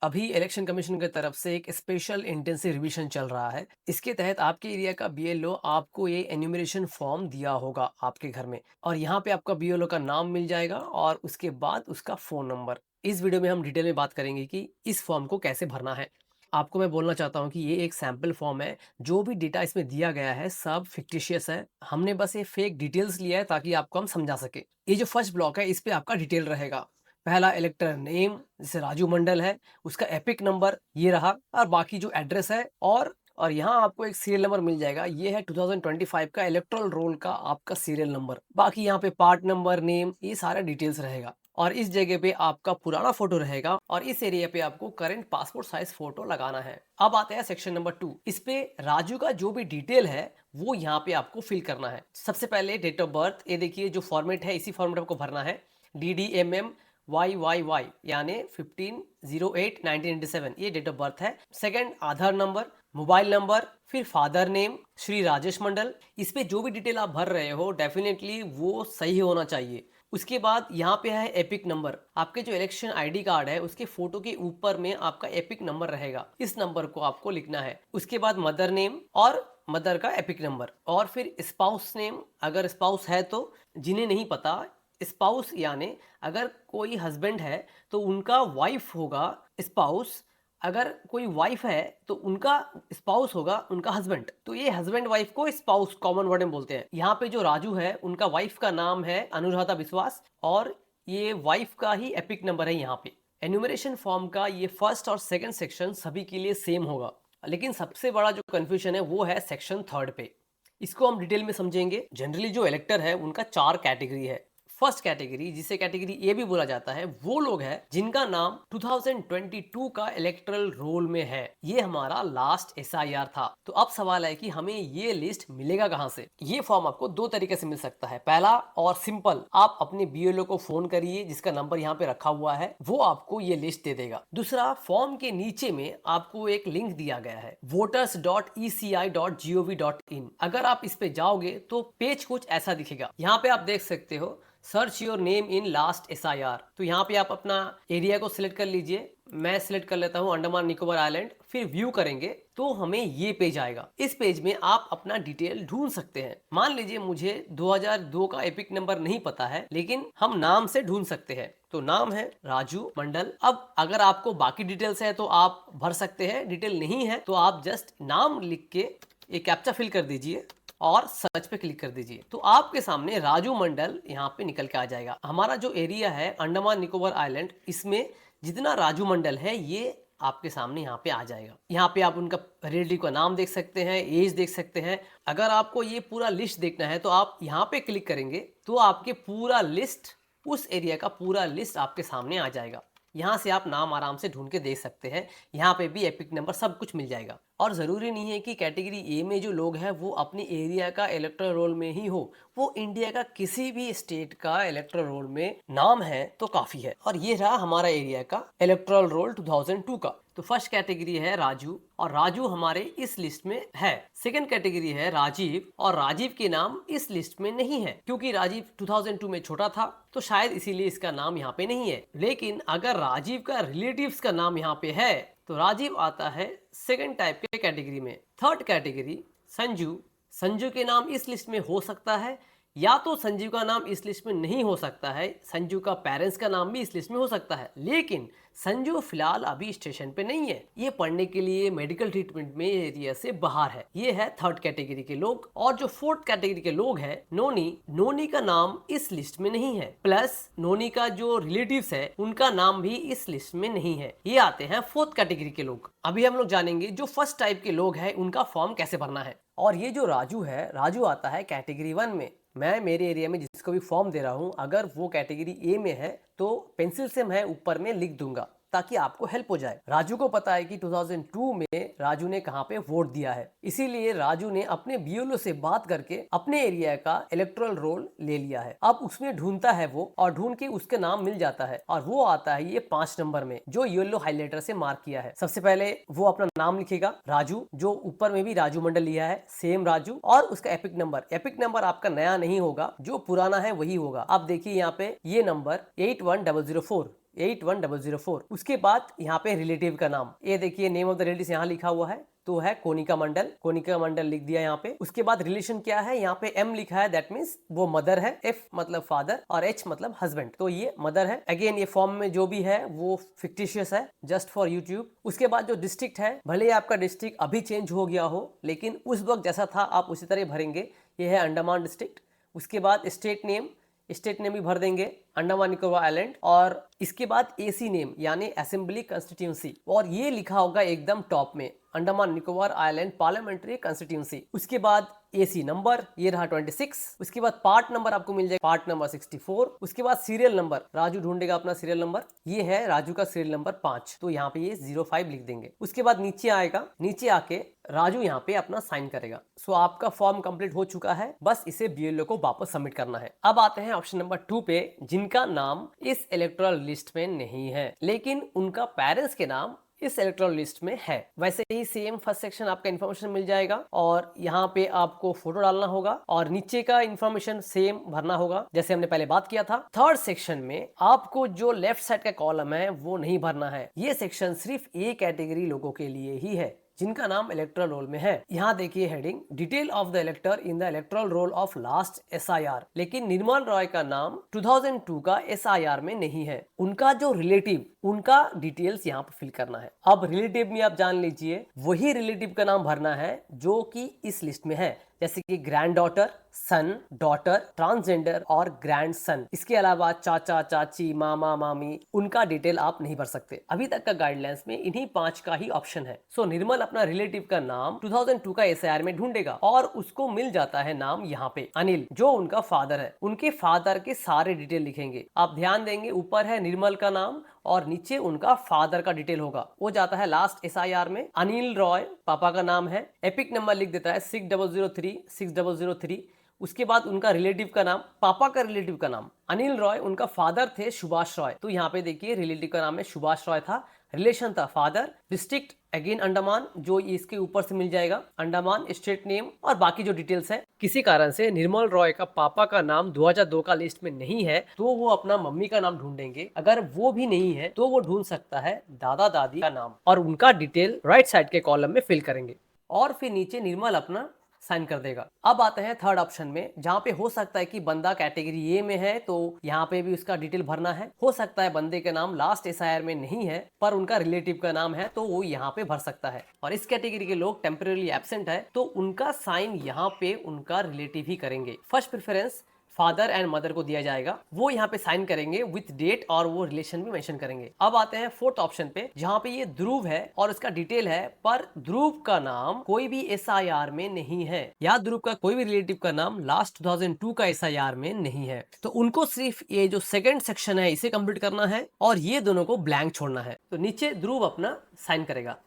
अभी election commission की तरफ से एक स्पेशल इंटेंसिव रिवीजन चल रहा है। इसके तहत आपके एरिया का बीएलओ आपको ये एन्यूमरेशन फॉर्म दिया होगा आपके घर में, और यहाँ पे आपका बीएलओ का नाम मिल जाएगा और उसके बाद उसका फोन नंबर। इस वीडियो में हम डिटेल में बात करेंगे कि इस फॉर्म को कैसे भरना है। आपको मैं बोलना चाहता हूँ कि ये एक सैंपल फॉर्म है। जो भी डेटा इसमें दिया गया है सब फिक्टिशियस है। हमने बस ये फेक डिटेल्स लिया है ताकि आपको हम समझा सके। ये जो फर्स्ट ब्लॉक है इस पे आपका डिटेल रहेगा। पहला इलेक्टर नेम, जैसे राजू मंडल है, उसका एपिक नंबर ये रहा, और बाकी जो एड्रेस है और यहाँ आपको एक सीरियल नंबर मिल जाएगा। ये है 2025 का इलेक्टोरल रोल का आपका सीरियल नंबर। बाकी यहाँ पे पार्ट नंबर, नेम, ये सारा डिटेल्स रहेगा। और इस जगह पे आपका पुराना फोटो रहेगा और इस एरिया पे आपको करंट पासपोर्ट साइज फोटो लगाना है। अब आते हैं सेक्शन नंबर 2। इस पे राजू का जो भी डिटेल है वो यहाँ पे आपको फिल करना है। सबसे पहले डेट ऑफ बर्थ, ये देखिए जो फॉर्मेट है इसी फॉर्मेट आपको भरना है। DDMM YYY यानी 15/08/1997 ये डेट ऑफ बर्थ है। सेकंड आधार नंबर, मोबाइल नंबर, फिर फादर नेम श्री राजेश मंडल। इस पे जो भी डिटेल आप भर रहे हो डेफिनेटली वो सही होना चाहिए। उसके बाद यहाँ पे है एपिक नंबर। आपके जो इलेक्शन आईडी कार्ड है उसके फोटो के ऊपर में आपका एपिक नंबर रहेगा, इस नंबर को आपको लिखना है। उसके बाद मदर नेम और मदर का एपिक नंबर, और फिर स्पाउस नेम अगर स्पाउस है तो। जिन्हें नहीं पता, स्पाउस यानी अगर कोई हस्बैंड है तो उनका वाइफ होगा स्पाउस, अगर कोई वाइफ है तो उनका स्पाउस होगा उनका हस्बैंड। तो ये हस्बैंड वाइफ को स्पाउस कॉमन वर्ड में बोलते हैं। यहाँ पे जो राजू है उनका वाइफ का नाम है अनुराधा विश्वास, और ये वाइफ का ही एपिक नंबर है यहाँ पे। एन्यूमरेशन फॉर्म का ये फर्स्ट और सेकंड सेक्शन सभी के लिए सेम होगा, लेकिन सबसे बड़ा जो कंफ्यूजन है वो है सेक्शन थर्ड पे। इसको हम डिटेल में समझेंगे। जनरली जो इलेक्टर है उनका 4 कैटेगरी है। फर्स्ट कैटेगरी, जिसे कैटेगरी ए भी बोला जाता है, वो लोग हैं जिनका नाम 2022 का इलेक्टरल रोल में है। ये हमारा लास्ट एसआईआर था। तो अब सवाल है कि हमें ये लिस्ट मिलेगा कहां से। ये फॉर्म आपको 2 तरीके से मिल सकता है। पहला और सिंपल, आप अपने बीएलओ को फोन करिए जिसका नंबर यहाँ पे रखा हुआ है, वो आपको ये लिस्ट दे देगा। दूसरा, फॉर्म के नीचे में आपको एक लिंक दिया गया है voters.eci.gov.in। अगर आप इस पे जाओगे तो पेज कुछ ऐसा दिखेगा। यहाँ पे आप देख सकते हो search your name in last SIR. तो यहाँ पे आप अपना एरिया को सिलेक्ट कर लीजिए। मैं सिलेक्ट कर लेता हूँ अंडमान निकोबार आइलैंड, फिर व्यू करेंगे तो हमें ये पेज आएगा। इस पेज में आप अपना डिटेल ढूंढ सकते हैं। मान लीजिए मुझे 2002 का एपिक नंबर नहीं पता है, लेकिन हम नाम से ढूंढ सकते हैं। तो नाम है राजू मंडल। अब अगर आपको बाकी डिटेल्स है तो आप भर सकते हैं, डिटेल नहीं है तो आप जस्ट नाम लिख के एक कैप्चा फिल कर दीजिए और सर्च पे क्लिक कर दीजिए। तो आपके सामने राजू मंडल यहाँ पे निकल के आ जाएगा। हमारा जो एरिया है अंडमान निकोबार आइलैंड, इसमें जितना राजू मंडल है ये आपके सामने यहाँ पे आ जाएगा। यहाँ पे आप उनका रिलेटिव का नाम देख सकते हैं, एज देख सकते हैं। अगर आपको ये पूरा लिस्ट देखना है तो आप यहाँ पे क्लिक करेंगे तो आपके पूरा लिस्ट, उस एरिया का पूरा लिस्ट आपके सामने आ जाएगा। यहाँ से आप नाम आराम से ढूंढ के देख सकते हैं। यहाँ पे भी एपिक नंबर सब कुछ मिल जाएगा। और ज़रूरी नहीं है कि कैटेगरी ए में जो लोग हैं वो अपने एरिया का इलेक्टोरल रोल में ही हो, वो इंडिया का किसी भी स्टेट का इलेक्टोरल रोल में नाम है तो काफ़ी है। और ये रहा हमारा एरिया का इलेक्टोरल रोल 2002 का। तो फर्स्ट कैटेगरी है राजू, और राजू हमारे इस लिस्ट में है। सेकंड कैटेगरी है राजीव, और राजीव के नाम इस लिस्ट में नहीं है क्योंकि राजीव 2002 में छोटा था, तो शायद इसीलिए इसका नाम यहाँ पे नहीं है। लेकिन अगर राजीव का रिलेटिव्स का नाम यहाँ पे है तो राजीव आता है सेकंड टाइप के कैटेगरी में। Third category Sanju. संजू के नाम इस लिस्ट में हो सकता है, या तो संजीव का नाम इस लिस्ट में नहीं हो सकता है, संजू का पेरेंट्स का नाम भी इस लिस्ट में हो सकता है, लेकिन संजू फिलहाल अभी स्टेशन पे नहीं है। ये पढ़ने के लिए मेडिकल ट्रीटमेंट में एरिया से बाहर है। ये है थर्ड कैटेगरी के लोग। और जो फोर्थ कैटेगरी के लोग हैं, नोनी, नोनी का नाम इस लिस्ट में नहीं है, प्लस नोनी का जो रिलेटिव्स है उनका नाम भी इस लिस्ट में नहीं है। ये आते हैं फोर्थ कैटेगरी के लोग। अभी हम लोग जानेंगे जो फर्स्ट टाइप के लोग हैं उनका फॉर्म कैसे भरना है। और ये जो राजू है, राजू आता है कैटेगरी 1 में। मैं मेरे एरिया में जिसको भी फॉर्म दे रहा हूं, अगर वो कैटेगरी ए में है तो पेंसिल से मैं ऊपर में लिख दूंगा ताकि आपको हेल्प हो जाए। राजू को पता है कि 2002 में राजू ने कहां पे वोट दिया है, इसीलिए राजू ने अपने बीएलओ से बात करके अपने एरिया का इलेक्टोरल रोल ले लिया है। अब उसमें ढूंढता है वो, और ढूंढ के उसका नाम मिल जाता है, और वो आता है ये 5 नंबर में जो येलो हाईलाइटर से मार्क किया है। सबसे पहले वो अपना नाम लिखेगा राजू, जो ऊपर में भी राजू मंडल लिया है सेम राजू, और उसका एपिक नंबर। एपिक नंबर आपका नया नहीं होगा, जो पुराना है वही होगा। आप देखिए यहाँ पे ये नंबर 81004, 81004। उसके बाद यहाँ पे रिलेटिव का नाम, ये देखिए नेम ऑफ द रिलेटिव यहाँ लिखा हुआ है, तो है कोनिका मंडल, कोनिका मंडल लिख दिया यहाँ पे। उसके बाद रिलेशन क्या है, यहाँ पे एम लिखा है, दैट मीन्स वो मदर है, एफ मतलब फादर और एच मतलब हस्बैंड, तो ये मदर है। अगेन ये फॉर्म में जो भी है वो फिक्टिशियस है, जस्ट फॉर यूट्यूब। उसके बाद जो डिस्ट्रिक्ट है, भले ही आपका डिस्ट्रिक्ट अभी चेंज हो गया हो, लेकिन उस वक्त जैसा था आप उसी तरह भरेंगे। ये है अंडमान डिस्ट्रिक्ट। उसके बाद स्टेट नेम भी भर देंगे, अंडमान निकोबार आइलैंड। और इसके बाद एसी नेम यानी असेंबली कंस्टिट्यूंसी, और ये लिखा होगा एकदम टॉप में, Andaman Nicobar island parliamentary constituency. उसके बाद एसी नंबर, ये रहा 26। उसके बाद पार्ट नंबर आपको मिल जाएगा, पार्ट नंबर 64। उसके बाद सीरियल नंबर, राजू ढूंढेगा अपना सीरियल नंबर, ये है राजू का सीरियल नंबर 5, तो यहाँ पे ये 05 लिख देंगे। उसके बाद नीचे आएगा, नीचे आके राजू यहाँ पे अपना साइन करेगा। सो आपका फॉर्म कंप्लीट हो चुका है, बस इसे बीएलओ को वापस सबमिट करना है। अब आते हैं ऑप्शन नंबर 2 पे, जिनका नाम इस इलेक्टोरल लिस्ट में नहीं है लेकिन उनका पेरेंट्स के नाम इस इलेक्टोरल लिस्ट में है। वैसे ही सेम फर्स्ट सेक्शन आपका इन्फॉर्मेशन मिल जाएगा, और यहाँ पे आपको फोटो डालना होगा और नीचे का इन्फॉर्मेशन सेम भरना होगा जैसे हमने पहले बात किया था। थर्ड सेक्शन में आपको जो लेफ्ट साइड का कॉलम है वो नहीं भरना है। ये सेक्शन सिर्फ ए कैटेगरी लोगों के लिए ही है जिनका नाम इलेक्टोरल रोल में है। यहाँ देखिए heading, detail of the इलेक्टर in the electoral roll of last SIR. लेकिन निर्मल रॉय का नाम 2002 का एसआईआर में नहीं है। उनका जो रिलेटिव, उनका डिटेल्स यहाँ पे फिल करना है। अब रिलेटिव में आप जान लीजिए, वही रिलेटिव का नाम भरना है जो कि इस लिस्ट में है, जैसे कि ग्रैंड डॉटर, सन, डॉटर, ट्रांसजेंडर और ग्रैंड सन। इसके अलावा चाचा, चाची, मामा, मामी, उनका डिटेल आप नहीं भर सकते। अभी तक का गाइडलाइंस में इन्हीं 5 का ही ऑप्शन है। सो निर्मल अपना रिलेटिव का नाम 2002 का एसआईआर में ढूंढेगा और उसको मिल जाता है नाम यहाँ पे अनिल, जो उनका फादर है। उनके फादर के सारे डिटेल लिखेंगे। आप ध्यान देंगे, ऊपर है निर्मल का नाम और नीचे उनका फादर का डिटेल होगा, वो जाता है लास्ट एसआईआर में। अनिल रॉय पापा का नाम है, एपिक नंबर लिख देता है 6003। उसके बाद उनका रिलेटिव का नाम, पापा का रिलेटिव का नाम अनिल रॉय, उनका फादर थे सुभाष रॉय, तो यहाँ पे देखिए रिलेटिव का नाम है सुभाष रॉय था, रिलेशन था फादर। डिस्ट्रिक्ट अगेन अंडमान, जो इसके ऊपर से मिल जाएगा अंडमान, स्टेट नेम और बाकी जो डिटेल्स है। किसी कारण से निर्मल रॉय का पापा का नाम 2002 का लिस्ट में नहीं है तो वो अपना मम्मी का नाम ढूंढेंगे। अगर वो भी नहीं है तो वो ढूंढ सकता है दादा दादी का नाम, और उनका डिटेल राइट साइड के कॉलम में फिल करेंगे और फिर नीचे निर्मल अपना साइन कर देगा। अब आते हैं थर्ड ऑप्शन में, जहां पे हो सकता है कि बंदा कैटेगरी ए में है तो यहाँ पे भी उसका डिटेल भरना है। हो सकता है बंदे का नाम लास्ट एसआईआर में नहीं है पर उनका रिलेटिव का नाम है तो वो यहाँ पे भर सकता है। और इस कैटेगरी के लोग टेम्परेरी एब्सेंट है तो उनका साइन यहाँ पे उनका रिलेटिव ही करेंगे। First preference father and mother को दिया जाएगा, वो यहाँ पे साइन करेंगे विथ डेट और वो रिलेशन भी मेंशन करेंगे। अब आते हैं फोर्थ ऑप्शन पे, जहाँ पे ये ध्रुव है और उसका डिटेल है, पर ध्रुव का नाम कोई भी एसआईआर में नहीं है, या ध्रुव का कोई भी रिलेटिव का नाम लास्ट 2002 का एसआईआर में नहीं है। तो उनको सिर्फ ये जो सेकंड सेक्शन है इसे कंप्लीट करना है और ये दोनों को ब्लैंक छोड़ना है। तो नीचे ध्रुव अपना साइन करेगा।